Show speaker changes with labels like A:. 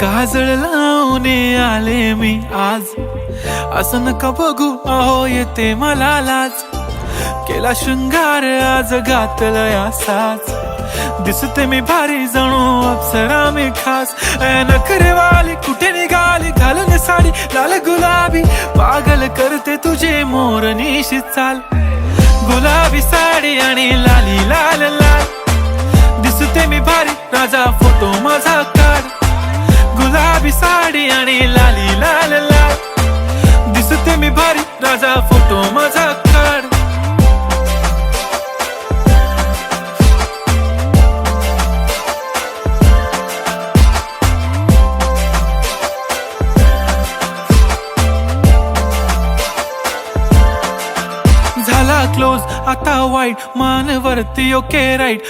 A: काजळ लावून आले मी आज, असं नका बघू अहो येते मला लाज. केला शृंगार आज घातलंय असाच, दिसते मी भारी जणू अप्सरा मी खास. नखरेवाली कुठे निघाली घालून साडी लाल गुलाबी, पागल करते तुझे मोरनीशी चाल. गुलाबी साडी आणि लाली लाल लाल, दिसते मी भारी राजा फोटो माझा काढ. गुलाबी साडी आणि लाली लाल लाल, दिसते मी भारी राजा फोटो माझा काढ. झाला क्लोज आता वाईट, मान वरती ओके राईट.